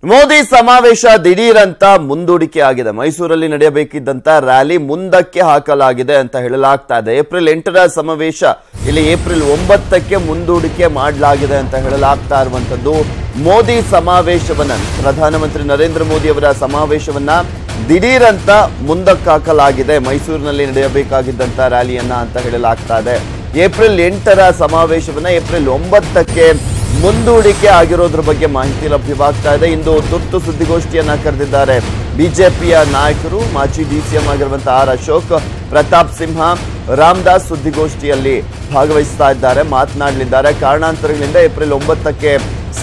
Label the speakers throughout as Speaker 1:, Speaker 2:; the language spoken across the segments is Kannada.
Speaker 1: ಮೋದಿ ಸಮಾವೇಶ ದಿಢೀರಂತ ಮುಂದೂಡಿಕೆ ಆಗಿದೆ. ಮೈಸೂರಲ್ಲಿ ನಡೆಯಬೇಕಿದ್ದಂತ ರ್ಯಾಲಿ ಮುಂದಕ್ಕೆ ಹಾಕಲಾಗಿದೆ ಅಂತ ಹೇಳಲಾಗ್ತಾ ಇದೆ. ಏಪ್ರಿಲ್ 8ರ ಸಮಾವೇಶ ಇಲ್ಲಿ ಏಪ್ರಿಲ್ 9ಕ್ಕೆ ಮುಂದೂಡಿಕೆ ಮಾಡಲಾಗಿದೆ ಅಂತ ಹೇಳಲಾಗ್ತಾ ಇರುವಂತದ್ದು. ಮೋದಿ ಸಮಾವೇಶವನ್ನ ಪ್ರಧಾನಮಂತ್ರಿ ನರೇಂದ್ರ ಮೋದಿ ಅವರ ಸಮಾವೇಶವನ್ನ ದಿಢೀರಂತ ಮುಂದಕ್ಕೆ ಹಾಕಲಾಗಿದೆ. ಮೈಸೂರಿನಲ್ಲಿ ನಡೆಯಬೇಕಾಗಿದ್ದಂತ ರ್ಯಾಲಿಯನ್ನ ಅಂತ ಹೇಳಲಾಗ್ತಾ ಇದೆ. ಏಪ್ರಿಲ್ 8ರ ಸಮಾವೇಶವನ್ನ ಏಪ್ರಿಲ್ 9ಕ್ಕೆ ಮುಂದೂಡಿಕೆ ಆಗಿರೋದ್ರ ಬಗ್ಗೆ ಮಾಹಿತಿ ಲಭ್ಯವಾಗ್ತಾ ಇದೆ. ಇಂದು ತುರ್ತು ಸುದ್ದಿಗೋಷ್ಠಿಯನ್ನ ಕರೆದಿದ್ದಾರೆ ಬಿಜೆಪಿಯ ನಾಯಕರು. ಮಾಜಿ ಡಿಸಿಎಂ ಆಗಿರುವಂತಹ ಆರ್ ಅಶೋಕ್, ಪ್ರತಾಪ್ ಸಿಂಹ, ರಾಮದಾಸ್ ಸುದ್ದಿಗೋಷ್ಠಿಯಲ್ಲಿ ಭಾಗವಹಿಸ್ತಾ ಇದ್ದಾರೆ, ಮಾತನಾಡಲಿದ್ದಾರೆ. ಕಾರಣಾಂತರಗಳಿಂದ ಏಪ್ರಿಲ್ 9ಕ್ಕೆ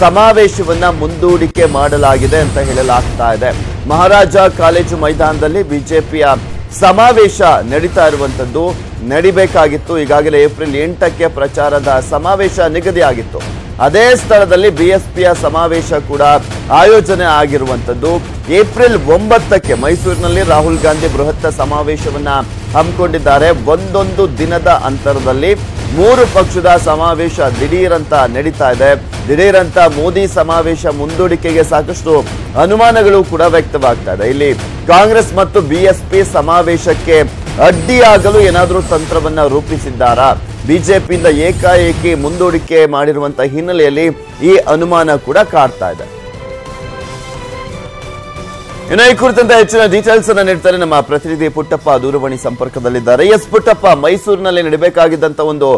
Speaker 1: ಸಮಾವೇಶವನ್ನ ಮುಂದೂಡಿಕೆ ಮಾಡಲಾಗಿದೆ ಅಂತ ಹೇಳಲಾಗ್ತಾ ಇದೆ. ಮಹಾರಾಜ ಕಾಲೇಜು ಮೈದಾನದಲ್ಲಿ ಬಿಜೆಪಿಯ ಸಮಾವೇಶ ನಡೀತಾ ಇರುವಂತದ್ದು ನಡಿಬೇಕಾಗಿತ್ತು. ಈಗಾಗಲೇ ಏಪ್ರಿಲ್ 8ಕ್ಕೆ ಪ್ರಚಾರದ ಸಮಾವೇಶ ನಿಗದಿಯಾಗಿತ್ತು. ಅದೇ ಸ್ಥಳದಲ್ಲಿ ಬಿಎಸ್ಪಿಯ ಸಮಾವೇಶ ಕೂಡ ಆಯೋಜನೆ ಆಗಿರುವಂತದ್ದು. ಏಪ್ರಿಲ್ 9ಕ್ಕೆ ಮೈಸೂರಿನಲ್ಲಿ ರಾಹುಲ್ ಗಾಂಧಿ ಬೃಹತ್ ಸಮಾವೇಶವನ್ನ ಹಮ್ಮಿಕೊಂಡಿದ್ದಾರೆ. ಒಂದೊಂದು ದಿನದ ಅಂತರದಲ್ಲಿ 3 ಪಕ್ಷದ ಸಮಾವೇಶ ದಿಢೀರಂತ ನಡೀತಾ ಇದೆ. ದಿಢೀರಂತ ಮೋದಿ ಸಮಾವೇಶ ಮುಂದೂಡಿಕೆಗೆ ಸಾಕಷ್ಟು ಅನುಮಾನಗಳು ಕೂಡ ವ್ಯಕ್ತವಾಗ್ತಾ ಇದೆ. ಇಲ್ಲಿ ಕಾಂಗ್ರೆಸ್ ಮತ್ತು ಬಿಎಸ್ಪಿ ಸಮಾವೇಶಕ್ಕೆ ಅಡ್ಡಿಯಾಗಲು ಏನಾದರೂ ತಂತ್ರವನ್ನ ರೂಪಿಸಿದ್ದಾರಾ? ಬಿಜೆಪಿಯಿಂದ ಏಕಾಏಕಿ ಮುಂದೂಡಿಕೆ ಮಾಡಿರುವಂತಹ ಹಿನ್ನೆಲೆಯಲ್ಲಿ ಈ ಅನುಮಾನ ಕೂಡ ಕಾಡ್ತಾ ಇದೆ. ಇನ್ನು ಈ ಕುರಿತಂತೆ ಹೆಚ್ಚಿನ ಡೀಟೇಲ್ಸ್ ಅನ್ನ ನೀಡ್ತಾರೆ ನಮ್ಮ ಪ್ರತಿನಿಧಿ ಪುಟ್ಟಪ್ಪ ದೂರವಾಣಿ ಸಂಪರ್ಕದಲ್ಲಿದ್ದಾರೆ. ಎಸ್ ಪುಟ್ಟಪ್ಪ, ಮೈಸೂರಿನಲ್ಲಿ ನಡೆಯಬೇಕಾಗಿದ್ದಂತ ಒಂದು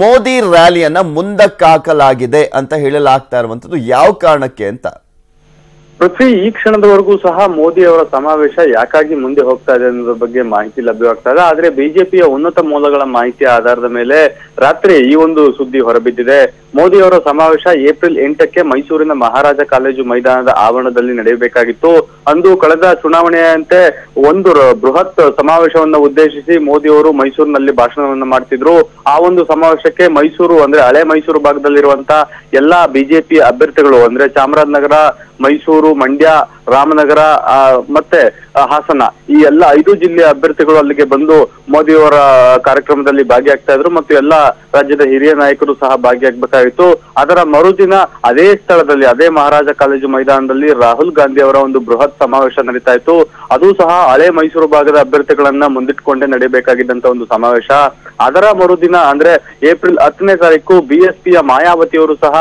Speaker 1: ಮೋದಿ ರ್ಯಾಲಿಯನ್ನ ಮುಂದಕ್ಕೆ ಹಾಕಲಾಗಿದೆ ಅಂತ ಹೇಳಲಾಗ್ತಾ ಇರುವಂತದ್ದು ಯಾವ ಕಾರಣಕ್ಕೆ ಅಂತ?
Speaker 2: ಪೃಥ್ವಿ, ಈ ಕ್ಷಣದವರೆಗೂ ಸಹ ಮೋದಿ ಅವರ ಸಮಾವೇಶ ಯಾಕಾಗಿ ಮುಂದೆ ಹೋಗ್ತಾ ಇದೆ ಅನ್ನೋದ್ರ ಬಗ್ಗೆ ಮಾಹಿತಿ ಲಭ್ಯವಾಗ್ತಾ ಇದೆ. ಆದ್ರೆ ಬಿಜೆಪಿಯ ಉನ್ನತ ಮೂಲಗಳ ಮಾಹಿತಿಯ ಆಧಾರದ ಮೇಲೆ ರಾತ್ರಿ ಈ ಒಂದು ಸುದ್ದಿ ಹೊರಬಿದ್ದಿದೆ. ಮೋದಿ ಅವರ ಸಮಾವೇಶ ಏಪ್ರಿಲ್ 8ಕ್ಕೆ ಮೈಸೂರಿನ ಮಹಾರಾಜ ಕಾಲೇಜು ಮೈದಾನದ ಆವರಣದಲ್ಲಿ ನಡೆಯಬೇಕಾಗಿತ್ತು. ಅಂದು ಕಳೆದ ಚುನಾವಣೆಯಂತೆ ಒಂದು ಬೃಹತ್ ಸಮಾವೇಶವನ್ನ ಉದ್ದೇಶಿಸಿ ಮೋದಿ ಅವರು ಮೈಸೂರಿನಲ್ಲಿ ಭಾಷಣವನ್ನ ಮಾಡ್ತಿದ್ರು. ಆ ಒಂದು ಸಮಾವೇಶಕ್ಕೆ ಮೈಸೂರು ಅಂದ್ರೆ ಹಳೆ ಮೈಸೂರು ಭಾಗದಲ್ಲಿರುವಂತಹ ಎಲ್ಲಾ ಬಿಜೆಪಿ ಅಭ್ಯರ್ಥಿಗಳು ಅಂದ್ರೆ ಚಾಮರಾಜನಗರ, ಮೈಸೂರು, ಮಂಡ್ಯ, ರಾಮನಗರ ಮತ್ತೆ ಹಾಸನ, ಈ ಎಲ್ಲ 5 ಜಿಲ್ಲೆಯ ಅಭ್ಯರ್ಥಿಗಳು ಅಲ್ಲಿಗೆ ಬಂದು ಮೋದಿ ಅವರ ಕಾರ್ಯಕ್ರಮದಲ್ಲಿ ಭಾಗಿಯಾಗ್ತಾ ಇದ್ರು ಮತ್ತು ಎಲ್ಲಾ ರಾಜ್ಯದ ಹಿರಿಯ ನಾಯಕರು ಸಹ ಭಾಗಿಯಾಗಬೇಕಾಗಿತ್ತು. ಅದರ ಮರುದಿನ ಅದೇ ಸ್ಥಳದಲ್ಲಿ, ಅದೇ ಮಹಾರಾಜ ಕಾಲೇಜು ಮೈದಾನದಲ್ಲಿ ರಾಹುಲ್ ಗಾಂಧಿ ಅವರ ಒಂದು ಬೃಹತ್ ಸಮಾವೇಶ ನಡೀತಾ ಇತ್ತು. ಅದು ಸಹ ಹಳೆ ಮೈಸೂರು ಭಾಗದ ಅಭ್ಯರ್ಥಿಗಳನ್ನ ಮುಂದಿಟ್ಕೊಂಡೇ ನಡೆಯಬೇಕಾಗಿದ್ದಂತ ಒಂದು ಸಮಾವೇಶ. ಅದರ ಮರುದಿನ ಅಂದ್ರೆ ಏಪ್ರಿಲ್ 10ನೇ ತಾರೀಕು ಬಿಎಸ್ಪಿಯ ಮಾಯಾವತಿಯವರು ಸಹ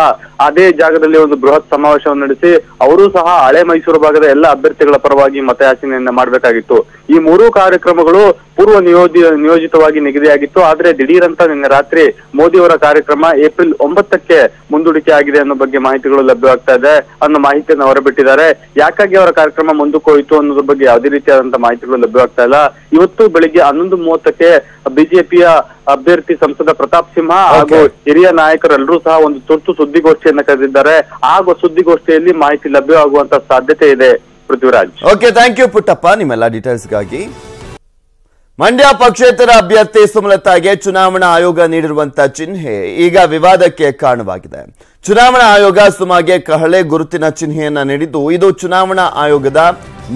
Speaker 2: ಅದೇ ಜಾಗದಲ್ಲಿ ಒಂದು ಬೃಹತ್ ಸಮಾವೇಶವನ್ನು ನಡೆಸಿ ಅವರು ಸಹ ಹಳೆ ಮೈಸೂರು ಭಾಗದ ಎಲ್ಲ ಅಭ್ಯರ್ಥಿಗಳ ಪರವಾಗಿ ಮತಯಾಚನೆಯನ್ನ ಮಾಡಬೇಕಾಗಿತ್ತು. ಈ 3 ಕಾರ್ಯಕ್ರಮಗಳು ಪೂರ್ವ ನಿಯೋಜಿತವಾಗಿ ನಿಗದಿಯಾಗಿತ್ತು. ಆದ್ರೆ ದಿಢೀರಂತ ನಿನ್ನೆ ರಾತ್ರಿ ಮೋದಿ ಅವರ ಕಾರ್ಯಕ್ರಮ ಏಪ್ರಿಲ್ 9ಕ್ಕೆ ಮುಂದೂಡಿಕೆ ಆಗಿದೆ ಅನ್ನೋ ಬಗ್ಗೆ ಮಾಹಿತಿಗಳು ಲಭ್ಯವಾಗ್ತಾ ಇದೆ ಅನ್ನೋ ಮಾಹಿತಿಯನ್ನು ಹೊರಬಿಟ್ಟಿದ್ದಾರೆ. ಯಾಕಾಗಿ ಅವರ ಕಾರ್ಯಕ್ರಮ ಮುಂದಕ್ಕೆ ಹೋಯಿತು ಅನ್ನೋದ್ರ ಬಗ್ಗೆ ಯಾವುದೇ ರೀತಿಯಾದಂತಹ ಮಾಹಿತಿಗಳು ಲಭ್ಯವಾಗ್ತಾ ಇಲ್ಲ. ಇವತ್ತು ಬೆಳಿಗ್ಗೆ 11:30ಕ್ಕೆ ಬಿಜೆಪಿಯ ಅಭ್ಯರ್ಥಿ ಸಂಸದ ಪ್ರತಾಪ್ ಸಿಂಹ ಹಾಗೂ ಹಿರಿಯ ನಾಯಕರೆಲ್ಲರೂ ಸಹ ಒಂದು ತುರ್ತು ಸುದ್ದಿಗೋಷ್ಠಿಯನ್ನ ಕರೆದಿದ್ದಾರೆ. ಆ ಸುದ್ದಿಗೋಷ್ಠಿಯಲ್ಲಿ ಮಾಹಿತಿ ಲಭ್ಯವಾಗುವಂತ ಸಾಧ್ಯತೆ ಇದೆ. Prithviraj,
Speaker 1: okay, thank you Puttappa ನಿಮ್ಮೆಲ್ಲ ಡೀಟೇಲ್ಸ್ಗಾಗಿ. ಮಂಡ್ಯ ಪಕ್ಷೇತರ ಅಭ್ಯರ್ಥಿ ಸುಮಲತಾಗೆ ಚುನಾವಣಾ ಆಯೋಗ ನೀಡಿರುವಂತಹ ಚಿಹ್ನೆ ಈಗ ವಿವಾದಕ್ಕೆ ಕಾರಣವಾಗಿದೆ. ಚುನಾವಣಾ ಆಯೋಗ ಸುಮಾಗೆ ಕಹಳೆ ಗುರುತಿನ ಚಿಹ್ನೆಯನ್ನ ನೀಡಿದ್ದು, ಇದು ಚುನಾವಣಾ ಆಯೋಗದ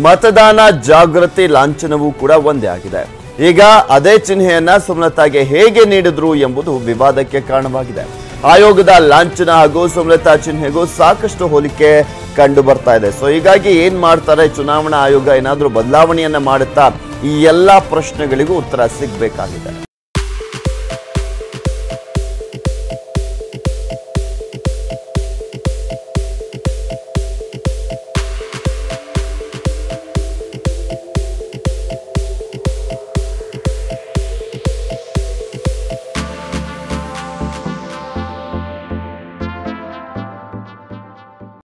Speaker 1: ಮತದಾನ ಜಾಗೃತಿ ಲಾಂಛನವೂ ಕೂಡ ಒಂದೇ ಆಗಿದೆ. ಈಗ ಅದೇ ಚಿಹ್ನೆಯನ್ನ ಸುಮಲತಾಗೆ ಹೇಗೆ ನೀಡಿದ್ರು ಎಂಬುದು ವಿವಾದಕ್ಕೆ ಕಾರಣವಾಗಿದೆ. ಆಯೋಗದ ಲಾಂಛನ ಹಾಗೂ ಸುಮಲತಾ ಚಿಹ್ನೆಗೂ ಸಾಕಷ್ಟು ಹೋಲಿಕೆ ಕಂಡು ಬರ್ತಾ ಇದೆ. ಸೊ ಹೀಗಾಗಿ ಏನ್ ಮಾಡ್ತಾರೆ ಚುನಾವಣಾ ಆಯೋಗ? ಏನಾದ್ರೂ ಬದಲಾವಣೆಯನ್ನ ಮಾಡುತ್ತಾ? ಈ ಎಲ್ಲಾ ಪ್ರಶ್ನೆಗಳಿಗೂ ಉತ್ತರ ಸಿಗಬೇಕಾಗಿದೆ.